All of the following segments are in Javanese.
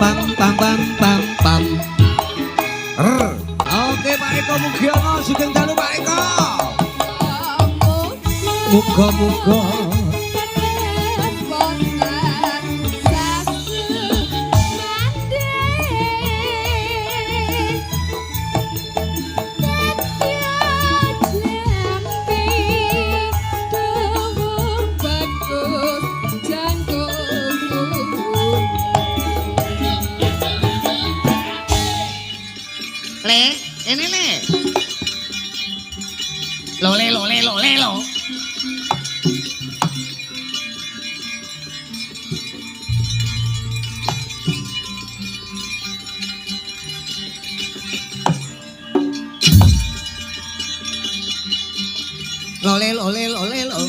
pam pam pam pam pam. Oke Pak Eko Mugiono sugeng dalu Pak Eko. Muga-muga Le, ini le. Lo le lo le lo le lo. Lo le lo le lo le lo.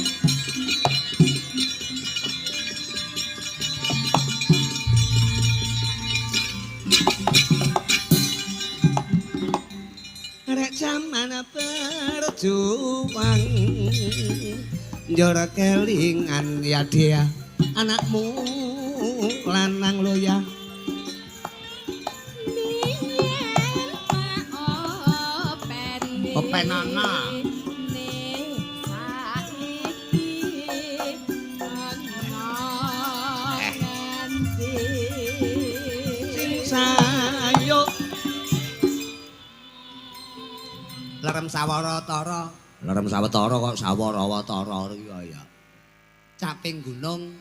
Zaman berjuang njora kelingan ya dia anakmu lanang lo ya Openana. sayo lerem sawara-tara lerem sawetara kok sawara-watara ya caping gunung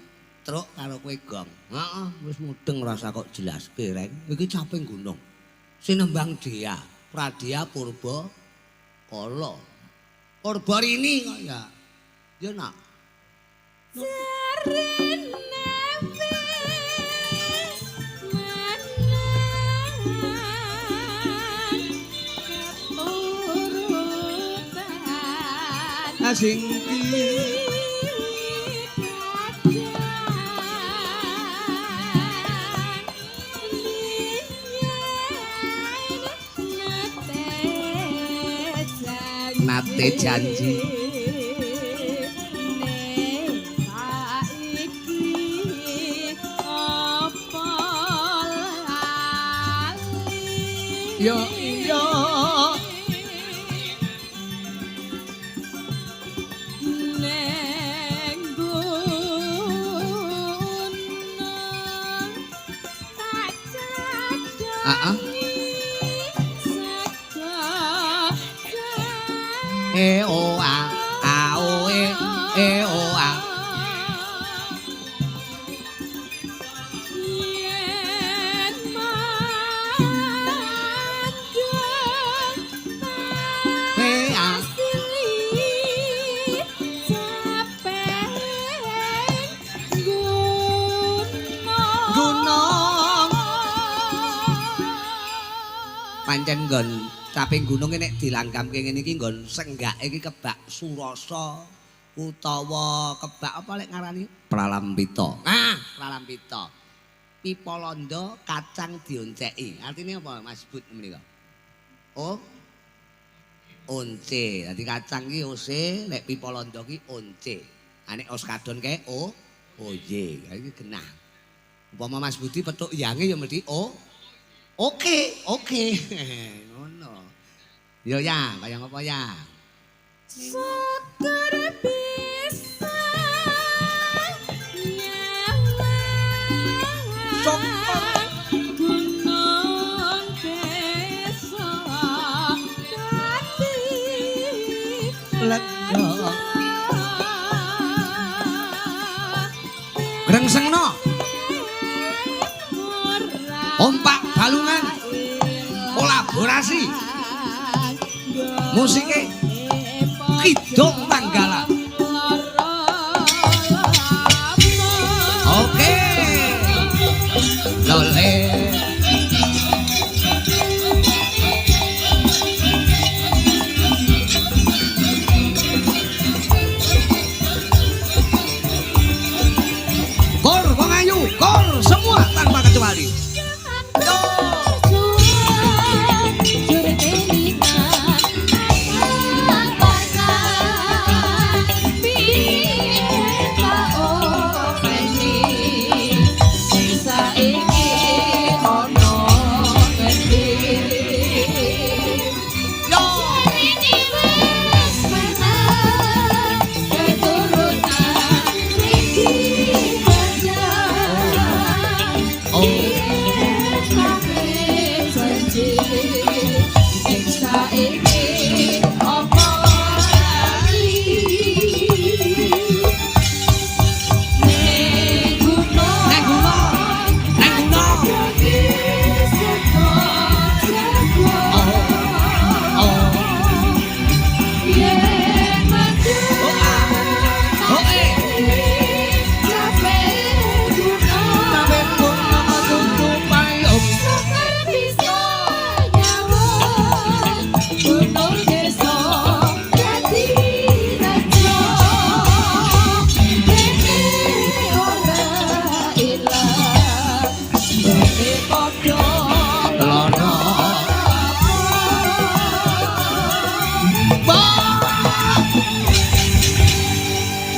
truk karo kowe gong heeh wis mudeng rasa kok jelaske reng iki caping gunung sinembang dia Pradia Purba Kala Purba rini kok ya nak singki nate janji yo yo e o a o e o a pancen nggon caping gunung nek dilangkamke ngene iki nggon senggake iki kebak surasa utawa kebak apa lek ngarani pralampita. Nah, pralampita. Pipa londo kacang dionceki. Artine apa Mas Bud menika? Oh. Once. Dadi kacang iki ose, lek pipa londo ki once. Nek os kadon kae oye. Iki genah. Umpama Mas Budi petuk yange ya mesti Oke. Ngono. Yo ya, bayang apa ya? Syukur bisa Syukur gunung desa dadi lega. Grengsengno. Ompak balungan. Kolaborasi. Musiknya Kidung Manggala. Oke. Lole. Kor Wong Ayu, kor semua tanpa kecuali.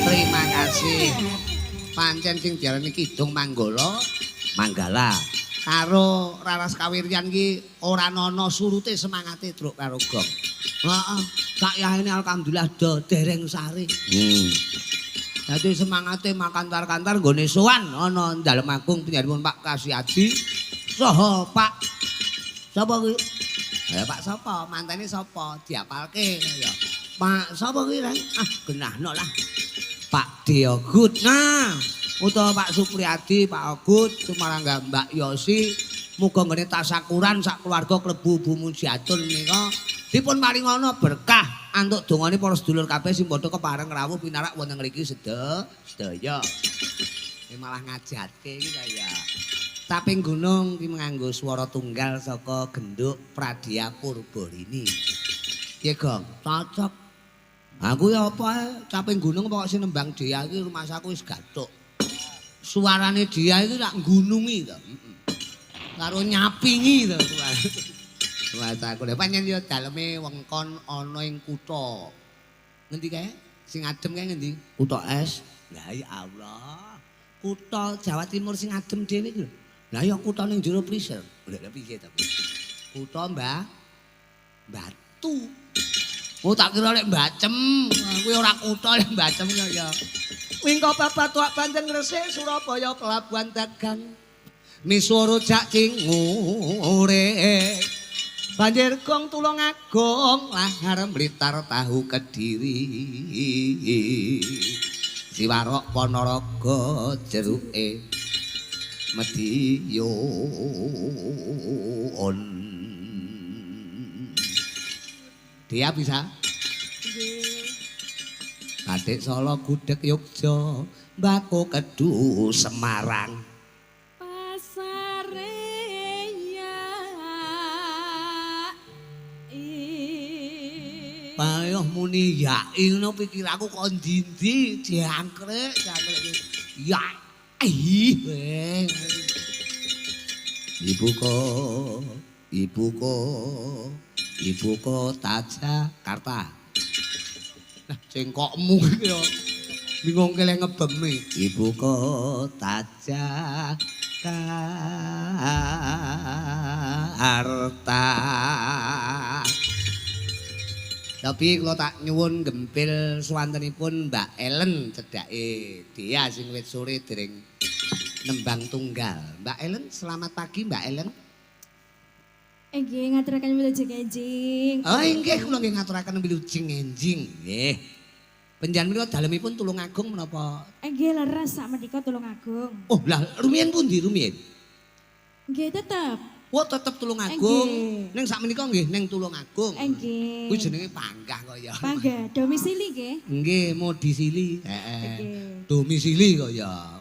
Terima kasih. Pancen sing diarani Kidung Manggala, Manggala. Karo Raras Kawiryan ki ora ana surute semangate truk karo gong. Heeh, Kak Yahene alhamdulillah do dereng sari. Dadi semangate makantar-kantar nggone sowan ana Dalem Agung penyanipun Pak Kasyadi saha Pak sapa kuwi? Ya Pak sapa? Mantene sapa? Diapalke ya. Pak sapa kuwi, Reng? Ah, genahno lah. Pak Diogut. Nah, utawa Pak Supriyadi, Pak Ogut, Sumarangga Mbak Yosi, muga nggone tasakuran sak keluarga klebu Bu Mujiatun menika dipun paringana berkah antuk dongane para sedulur kabeh sing padha kepareng rawuh pinarak wonten mriki sedaya. Malah ngajake iki kaya Taping Gunung ki nganggo swara tunggal saka genduk Pradya Purbalini. Piye, Gong? Cocok. Aku ya apa Caping Gunung pokok sing nembang Dia iki rumah saku wis gathuk. Suarane Dia iki tak nggunungi to. Karo nyapingi to suarane. Wasaku lha pancen ya daleme wengkon ana ing kutha. Ngendi kae? Sing adem kae ngendi? Kutha es. Lah ya Allah. Kutha Jawa Timur sing adem dhewe iki lho. Lah ya kutha ning jero freezer. Lha piye to? Kutha Batu. Oh tak kira lek Mbacem, kuwi ora kutha lek Mbacem ya. Wingko papat tuak Banten Gresik Surabaya pelabuhan dagang. Misuwur jak cingure. Banjir gong Tulungagung lahar Blitar tahu Kediri. Siwarok Ponorogo jeruke Medion. Dia bisa? Batik Solo Gudeg Yogya, Mbako Kedu Semarang. Payoh muni yai ngono pikir aku kok ndi-ndi jangkrik. Ya. Ibu kota Jakarta. Nah, cengkokmu iki ya bingung kele ngebemi. Ibu kota Jakarta. Tapi kalau tak nyuwun gempil swantenipun Mbak Ellen cedake Dia sing wit sore dereng nembang tunggal. Mbak Ellen, selamat pagi Mbak Ellen. Nggih ngaturaken wilujeng enjing. Oh nggih kula nggih ngaturaken wilujeng enjing. Nggih. Panjenengan menika dalemipun Tulungagung menapa? Nggih leres sak menika Tulungagung. Oh lah rumiyin pundi rumiyin? Nggih tetep. Oh tetep Tulungagung. Ning sak menika nggih ning Tulungagung. Nggih. Kuwi jenenge panggah kaya. Panggah domisili nggih. Nggih modisili. Nggih. Domisili kaya.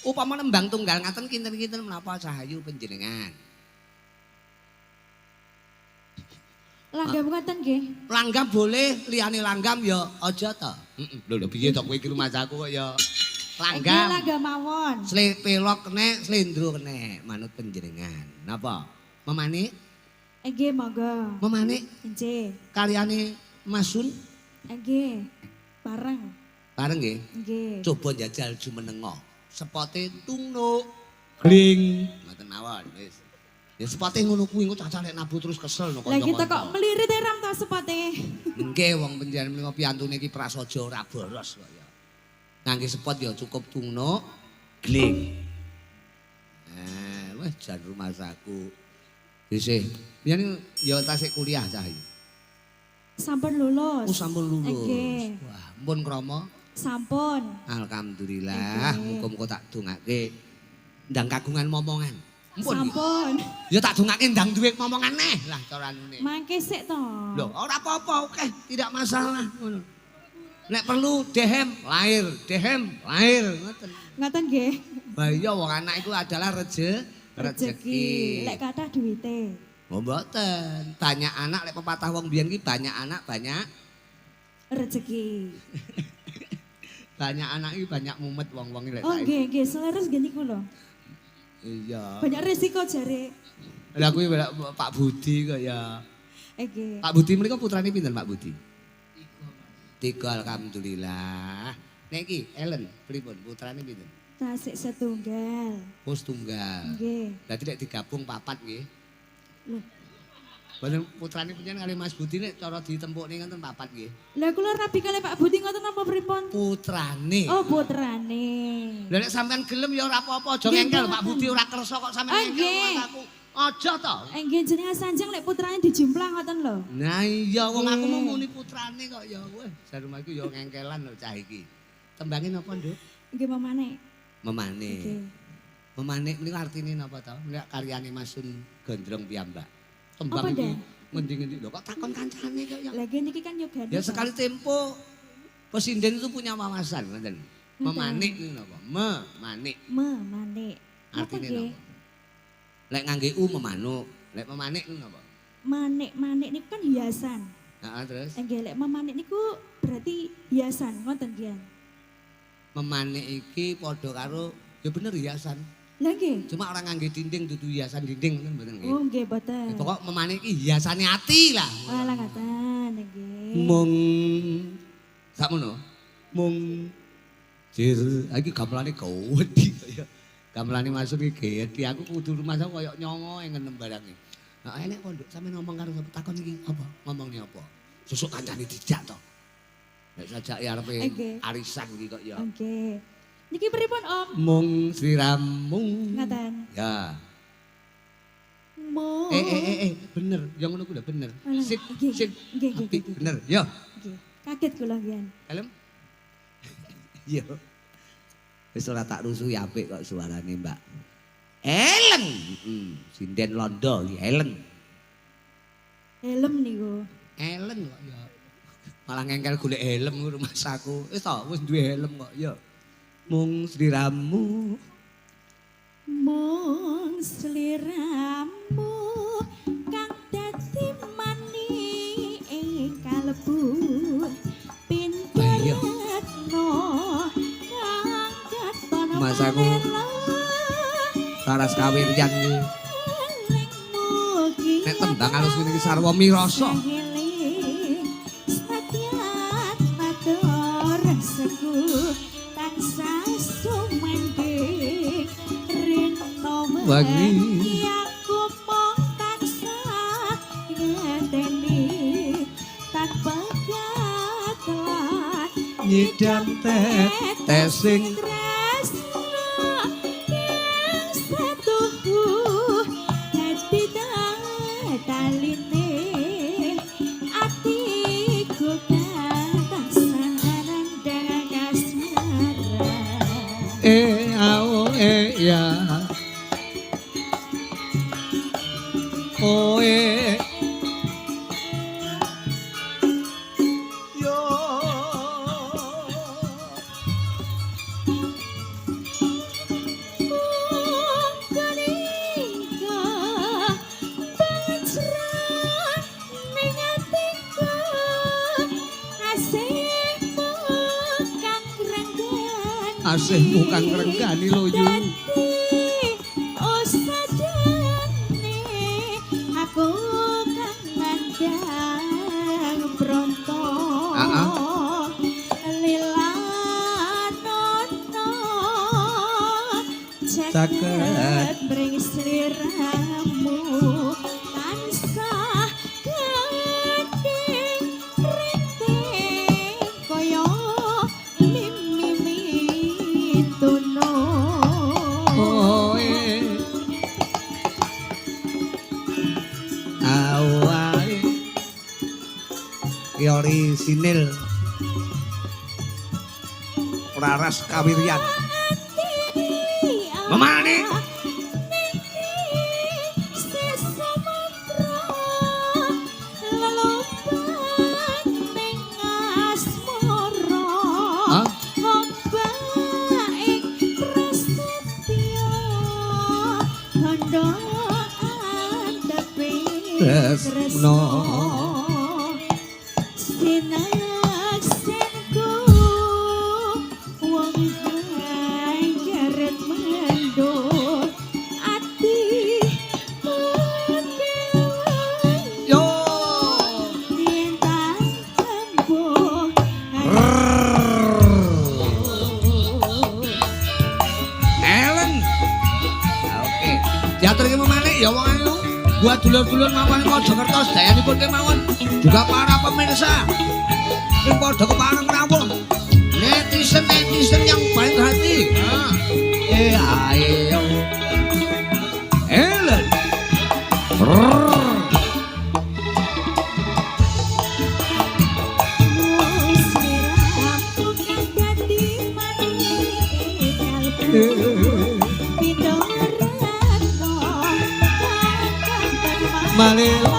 Upama nembang tunggal ngaten kinten-kinten menapa sahayu panjenengan? Langgam ngoten nggih. Langgam boleh, liyane langgam ya aja to. Lho piye to kowe iki rumah saku kok ya langgam. Langgam mawon. Pelok kene, slendro kene, manut panjenengan. Napa? Memanik? Nggih monggo. Memanik Nggih. kaliyane Masun? Nggih. Bareng. Bareng nggih. Nggih. Coba njajal jumenenga. Sepote tungno. Gling. Ngoten mawon wis. Ya sepote ngono kuwi engko cacah lek nabu terus kesel no Lah kita kok melirit ram ta sepote. Nggih wong panjenengan menika piyantune iki prasaja ora boros kok ya. Ngangge sepot ya cukup tungno gling. Wah, jan rumah saku. Isih, biyen ya tasik kuliah cah iki. Sampun lulus. Oh, sampun lulus. Nggih. Wah, ampun krama. Sampun. Alhamdulillah, muga-muga tak dongake ndang kagungan momongan. Ampun. Sampun. Ya tak dongake ndang duwe momongan neh lah cara anune. Mangke sik to. Loh, ora apa-apa, oke, tidak masalah ngono. Nek perlu dehem lahir, ngoten. Ngoten nggih. Lah iya wong anak iku adalah rezeki. Lek kathah duwite. Oh mboten, banyak anak lek pepatah wong biyen ki banyak anak banyak Rezeki. banyak anak iki banyak mumet wong-wong lek Oh saiki. nggih, seleres nggih niku lho. Iya. Banyak resiko jare. Lah kuwi Pak Budi kok ya. Nggih. Pak Budi mriko putrane pinten Pak Budi? Tiga alhamdulillah. Nek iki Ellen pripun putrane pinten? Tasik setunggal. Pos tunggal. Nggih. Berarti nek digabung papat nggih. Loh, Bener putrane panjenengan kali Mas Budi nek cara ditempukne ngoten papat nggih. lah kula rabi kali Pak Budi ngoten apa pripun? Putrane. Oh, putrane. Lah nek sampean gelem ya ora apa-apa, aja Nggih, ngengkel mboten. Pak Budi ora kersa kok sampean Ah, ngengkel nggih. kok aku. Aja to. Nggih jenengan Sanjang lek putrane dijumplah ngoten lho. Nah iya wong aku Nggih. mau muni putrane kok ya weh. Jar rumahku ya ngengkelan lho cah iki. Tembangin napa, Nduk? Nggih mamane. Memanik. Nggih. Memanik niku artine napa to? Nek karyane Mas Sun Gondrong piyambak. Tembang Apa, iki Dah? ngendi-ngendi lho kok takon kancane kok ya. Lagi niki kan yoga. Ya sekali tempo pesinden itu punya wawasan ngoten. Memanik niku napa? Memanik. Memanik. Apa Artine nggih? napa? Lek ngangge u memanuk, lek memanik niku napa? Manik-manik niku kan hiasan. Heeh, terus Nggih lek memanik niku berarti hiasan ngoten nggih. memanik iki padha karo ya bener hiasan. Lah nggih. Cuma orang ngangge dinding dudu hiasan dinding ngoten mboten nggih. Oh nggih boten. Pokok memanik iki hiasane ati lah. Alah ngaten nggih. Mung sakmono. Mung jir iki gamelane gawedi ya. Gamelane masuk iki gede aku kudu rumah aku koyo nyongo ngenem barange. Nah enek pondok sampe ngomong karo takon iki apa? Ngomongnya apa? Susuk kancane dijak to. Nek sajak ya arepe Nggih. arisan iki kok ya. Nggih. Niki pripun Om? Mung sliramu. Ngaten. Ya. Mo. Bener. Yang ngono ku lho bener. Alah, Sip, nggih, sip. nggih, nggih, Apik, nggih. bener. Yo. Nggih. Kaget kula nggih. Kalem. Yo. Wis ora tak rusui apik kok suarane, Mbak. Ellen. Sinden Londo iki Ellen. Helm niku. Ellen kok ya. Malah ngengkel golek helm rumah saku. Wis to, wis duwe helm kok ya. Mung sliramu. Mung sliramu kang dadi mani ing kalbu Ayo. pinterno kang katono Mas aku. Laras kawiryan iki. Nek tembang alus ngene iki sarwa mirasa. Wangi. Aku mong tansah ngeteni tanpa gatelan Nyidam tetesing tresno yang setuhu dadi taline atiku katasan rendang kasmaran ao ya. Oh yo. Asihmu kang renggani loyo. Aku kang nandang bronto lilanono caket bring sliramu tansah gedeng rinting koyo mimimi tuno Oh Yori Sinil Raras Kawiryan Memane Tresno sinaksenku wong jaret mendut ati yo tintang tempuh Ellen oke teater iki memane ya wong anu buat dulur-dulur mawon Mojokerto sedayanipun kemawon juga para pemirsa sing padha kepareng rawuh netizen yang baik hati ayo Ellen Malelo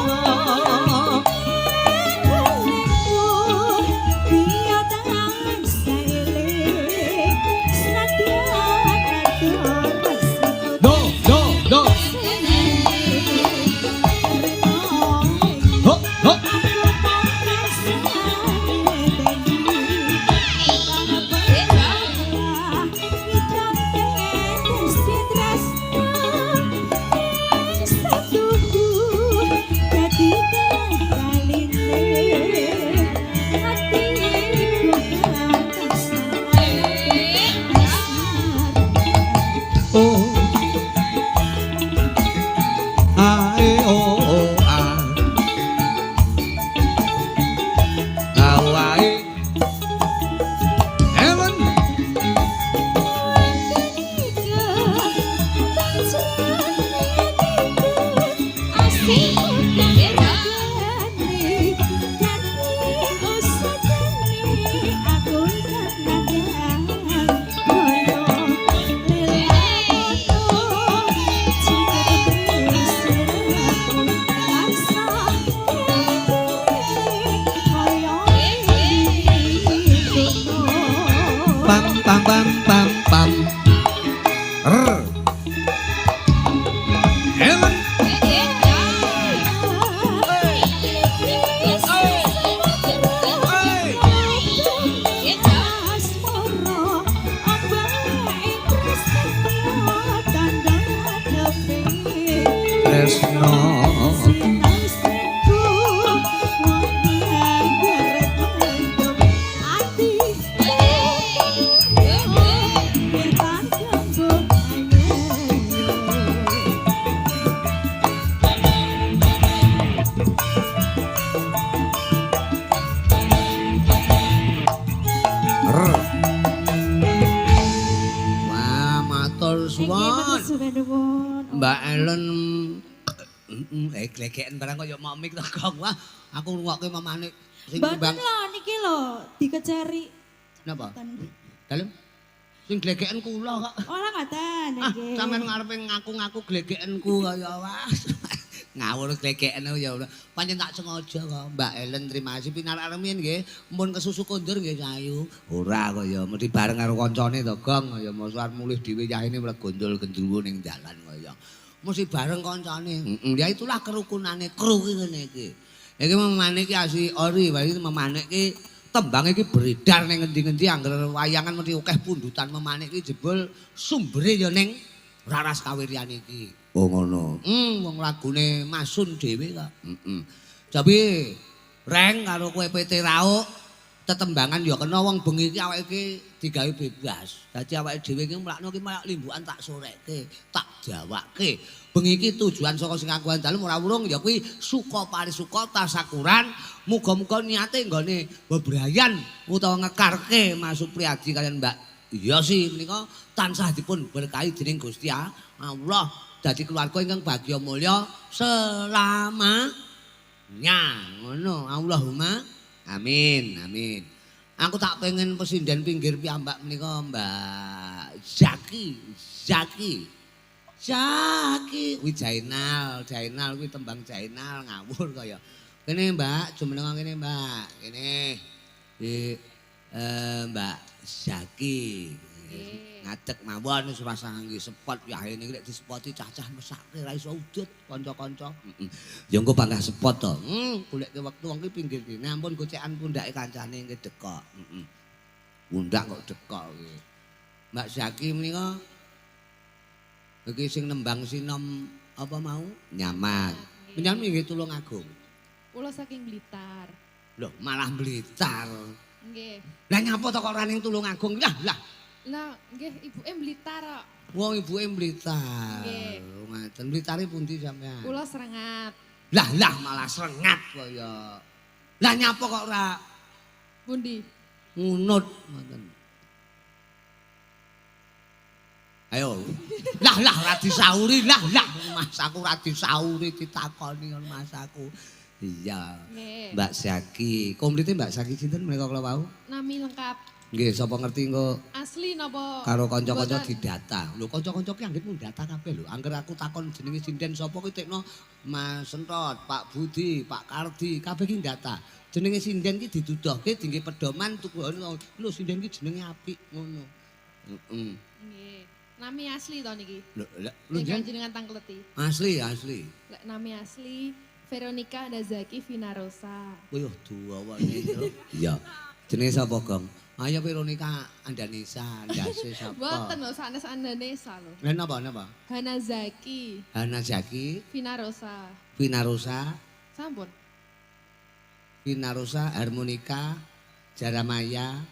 Mbak Ellen glegeken barang kaya momik to kok. Wah, aku ngrungokke mamane sing Mboten lho niki lho dikeceri. Napa? Dalem? Sing glegeken kula kok. Ora ngoten nggih. Sampeyan ngarepe ngaku-ngaku glegekenku kaya wah. Ngawur glegeken ya ora. Pancen tak sengaja kok. Mbak Ellen terima kasih pinarak remen nggih. Mun kesusu kondur nggih sayu. Ora kok ya mesti bareng karo kancane to, Gong. Ya mosok mulih dhewe yahene mlegondol gendruwo ning dalan kaya. Mesti bareng kancane. Ya itulah kerukunane kru iki ngene iki. Iki memane iki asli ori, wae memane iki tembang iki beredar ning ngendi-ngendi angger wayangan mesti akeh pundutan memane iki jebul sumbere ya ning Raras Kawiryan iki. Oh ngono. Wong lagune Masun dhewe kok. Tapi reng karo kowe PT Rauk tetembangan ya kena wong bengi iki awake iki digawe bebas. Dadi awake dhewe iki mlakno iki malah limbukan tak soreke, tak jawake. Bengi iki tujuan saka sing aku dalem ora wurung ya kuwi suka parisuka tasakuran. Muga-muga niate nggone bebrayan utawa ngekarke Mas Supriyadi kalian Mbak iya sih menika tansah dipun berkahi dening Gusti Allah dadi keluarga ingkang bagya mulya selamanya ngono Allahumma Amin, amin. Aku tak pengen pesinden pinggir piyambak menika Mbak Zaki. Kuwi Jainal kuwi tembang Jainal ngawur kaya. Kene Mbak, jumeneng kene Mbak. Kene Mbak Zaki. Ngadeg mawon wis rasa ngangge spot ya ini lek dispoti cacah mesake ra iso udut kanca-kanca. Ya engko pangkah spot to. Goleke wektu wong ki pinggir kene ampun gocekan pundake kancane nggih dekok. Pundak kok dekok iki. Mbak Zaki menika iki sing nembang sinom apa mau? Nyaman. Menyang nggih Tulungagung. Kula saking Blitar. Loh, malah Blitar. Nggih. Lah nyapa to kok ora ning Tulungagung? Lah. Lah, nggih ibuke Blitar kok. Wong ibuke Blitar. Nggih. Ngaten. Blitare pundi sampean? Kula Serengat. Lah malah Serengat kaya. Lah nyapa kok ora Pundi? ngunut ngoten. Ayo. Lah ora disauri. Lah Mas aku ora disauri ditakoni Mas aku. Iya. Nggih. Mbak Zaki. Komplite Mbak Zaki sinten menika kula wau? Nami lengkap. Nggih, sapa ngerti engko Asli napa? karo kanca-kanca Mboten? didata. Lho kanca-kanca ki anggit mung data kabeh lho. Angger aku takon jenenge sinden sapa ki tekno Mas Sentot, Pak Budi, Pak Kardi, kabeh ki data. Jenenge sinden ki dituduhke dingge pedoman tuku lho sinden ki jenenge apik ngono. Heeh. Nggih. Nami asli to niki. Lho Nggih jenengan tangkleti. asli. Lek nami asli Veronica Nazaki Vinarosa. Wih duwane lho. Iya. Jenenge sapa, Gong? Ayo Veronica Andanesa, ndase sapa? Mboten lho sanes Andanesa lho. Lah napa? Hana Zaki Hana Zaki, Vinarosa. Vinarosa, Sampun. Vinarosa, harmonika, Jaramaya.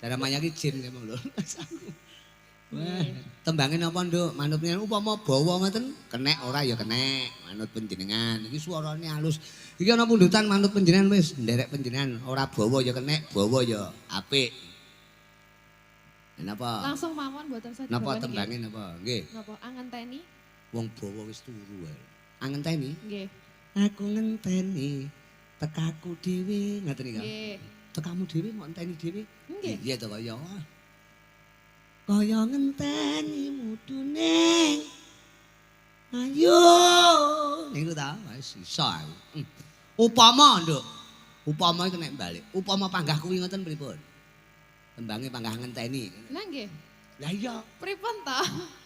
Jaramaya ki jin memang lho. Wah, tembange napa, Nduk? Manut nyen upama bawa ngoten, kenek ora ya kenek, manut panjenengan. Iki suarane halus. Iki ana pundutan manut panjenengan wis, nderek panjenengan, ora bawa ya kenek, bawa ya apik. Napa? Langsung mawon mboten sadaya. Napa tembange napa? Nggih. Napa angenteni? Wong bawa wis turu wae. Angenteni? Nggih. Aku ngenteni tekaku dhewe, ngoten iki. Nggih. Tekamu dhewe kok enteni dhewe? Nggih. Iya to kaya. Kaya ngenteni mudune. Ayo, niku ta wis iso aku. Upama, Nduk. Upama iki nek balik. Upama panggah kuwi ngoten pripun? Tembange panggah ngenteni. Lah nggih. Lah iya. Pripun ta?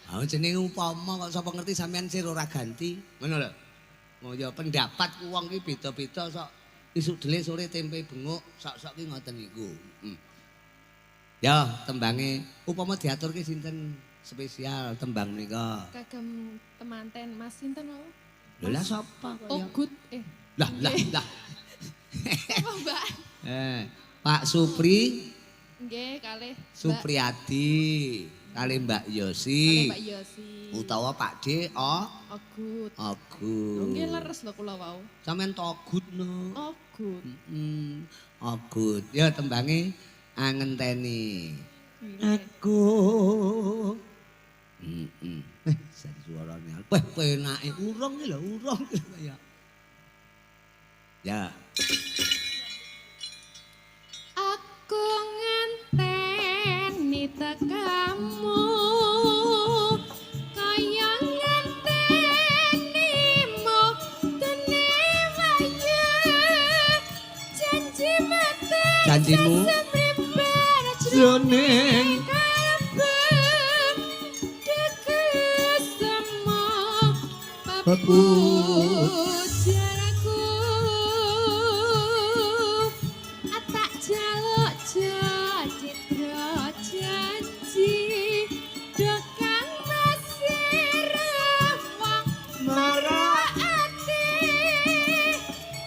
Ah jenenge upama kok sapa ngerti sampean sir ora ganti. Ngono lho. Oh ya pendapat ku wong ki beda-beda sok isuk dele sore tempe benguk sok-sok ki ngoten niku. Ya, tembange upama diaturke sinten spesial tembang nika. Kagem temanten Mas sinten wau? Lho lah sapa kok ya? Ogut Lah. Apa Mbak? Pak Supri, Nggih, kalih Supriyadi, kali Mbak Mbak Yosi. Yosi. Utawa Pak D Ogut. Agut. Nggih leres lho kula wau. Sampeyan togut no. Ogut. Agut. Ya tembange angenteni. Nggih. Aku. Sari suarane. Wah, penake urung ki lho, urung kaya. Ya. Aku ngenteni tekamu kaya ngenteni dene wayu janji mati Janjimu jroning Babu jaraku atak jaluk citra janji dokang masih rewang maraati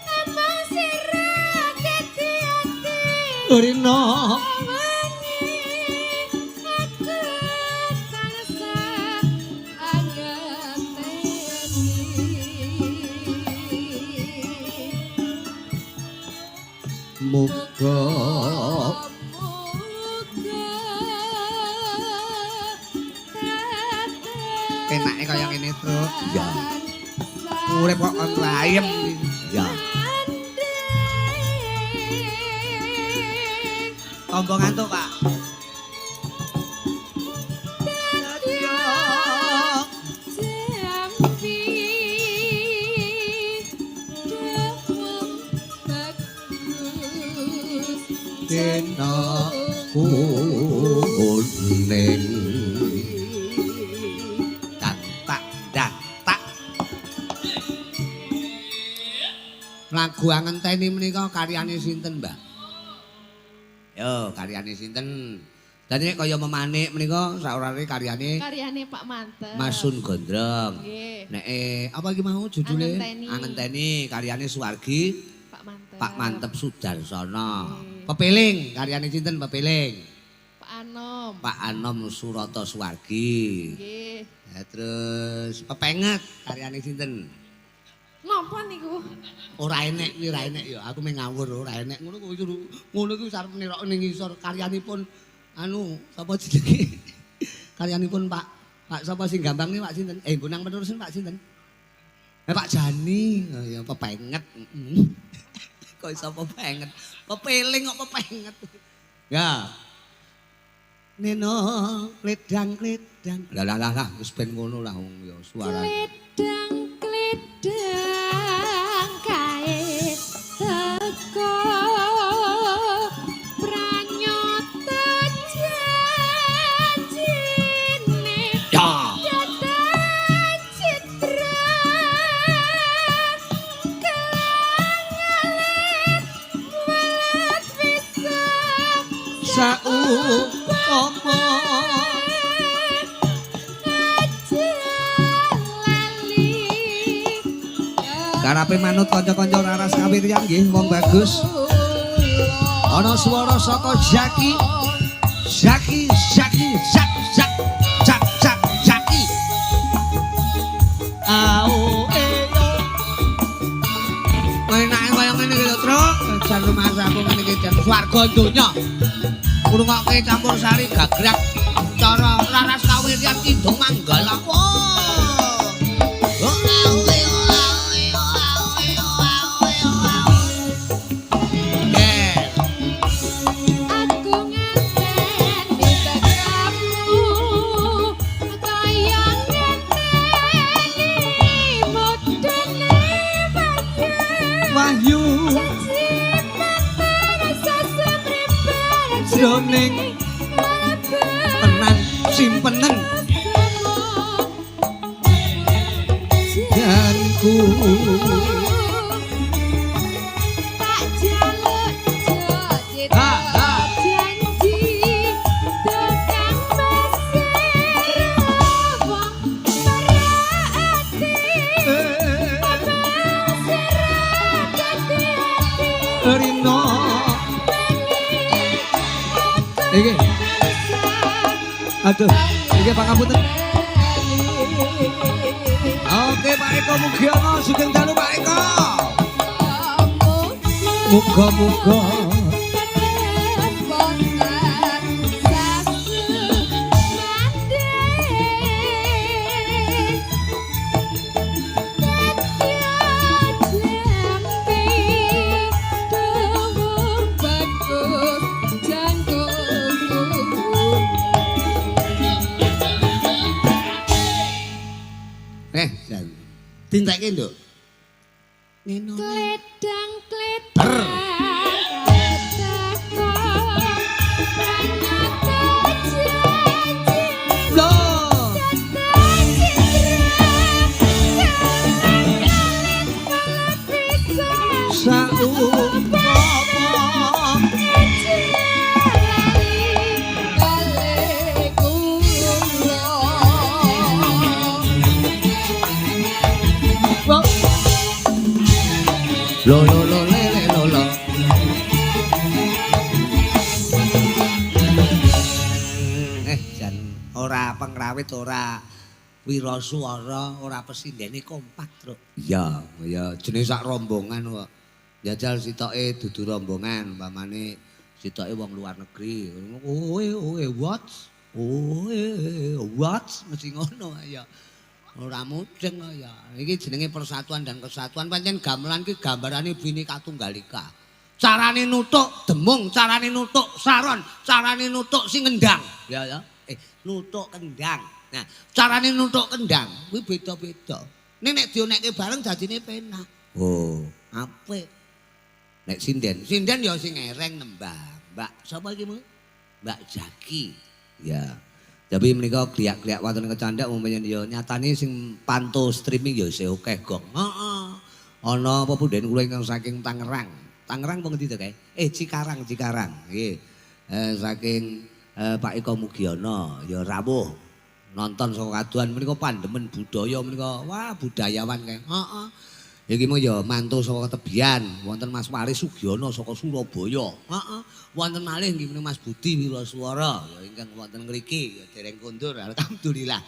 amang sirah hati-hati Urino. Muga penake kaya ngene, Truk. Ya. Urip kok ayem. Ya. Tombo ngantuk, Pak. Dina kuning tak lagu angenteni menika karyane sinten, Mbak? Yo, karyane sinten? Dan nek kaya memanik menika saurare karyane Pak Mantep. Masun Gondrong. Nggih. Nek apa iki mau judule? Angenteni. Angenteni karyane Suwargi Pak Mantep. Pak Mantep Sudarsono. Pepeling karyane sinten Pepeling? Pak Anom. Pak Anom Surata Suwargi. Nggih. Ya, terus Pepenget karyane sinten? Napa niku? Ora enek kuwi ora enek ya. Aku meh ngawur ora enek ngono kuwi ngono kuwi sarep nirok ning ngisor karyanipun anu sapa jenenge? Karyanipun Pak sapa sing gambange Pak sinten? Gunang penerusan Pak sinten? Pak Jani. Oh ya Pepenget. Kok iso Pepenget? Pepeling kok Pepenget. Ya. Neno kledang. Lah wis ben ngono lah wong ya suara. Kledang kae teko pranyata janjine. Ya. Saupomo Karape manut kanca-kanca raras kawiryan nggih wong bagus. Ana swara saka Zaki. Zaki. Ao eyo. Enake kaya ngene iki lho, Truk. Jan rumasaku ngene iki jan swarga donya. Ngrungokke campur sari gagrag cara raras kawiryan Kidung Manggala. Jroning tenan simpenen janku tak jaluk janji tekan mesir wong berarti Rino iki aduh iki pangapunten. Oke Pak Eko Mugiono sugeng dalu Pak Eko. Muga-muga tintekke nduk. Neno Kledang lo lele lo. Jan ora pengrawit ora wiraswara ora pesindene kompak, Truk. Iya, ya jenenge sak rombongan kok. Jajal sitoke dudu rombongan, umpamane sitoke wong luar negeri. What? What? Mesti ngono ya. Ora mudeng ya. Iki jenenge persatuan dan kesatuan. Pancen gamelan ki gambarane Bhinneka Tunggal Ika. carane nutuk demung, carane nutuk saron, carane nutuk sing kendang. Ya ya. Nutuk kendang. Nah, carane nutuk kendang kuwi beda-beda. Nek dionekke bareng dadine penak. Oh, apik. Nek sinden ya sing ereng nembang. Mbak sapa iki, Mbak Jaki. Ya. Tapi menika gliak-gliak wonten kecandak umpamane ya nyatane sing panto streaming ya isih akeh gong. Heeh. Ana apa punden kula ingkang saking Tangerang. Tangerang apa ngendi to kae? Cikarang. Nggih. Saking Pak Eko Mugiono ya rawuh nonton saka kaduan menika pandemen budaya menika. Wah, budayawan kae. Heeh. Iki mung ya mantu saka Tebian, wonten Mas Waris Sugiono saka Surabaya. Heeh. Wonten malih nggih Mas Budi Wiraswara ya ingkang wonten ngriki ya dereng kondur alhamdulillah.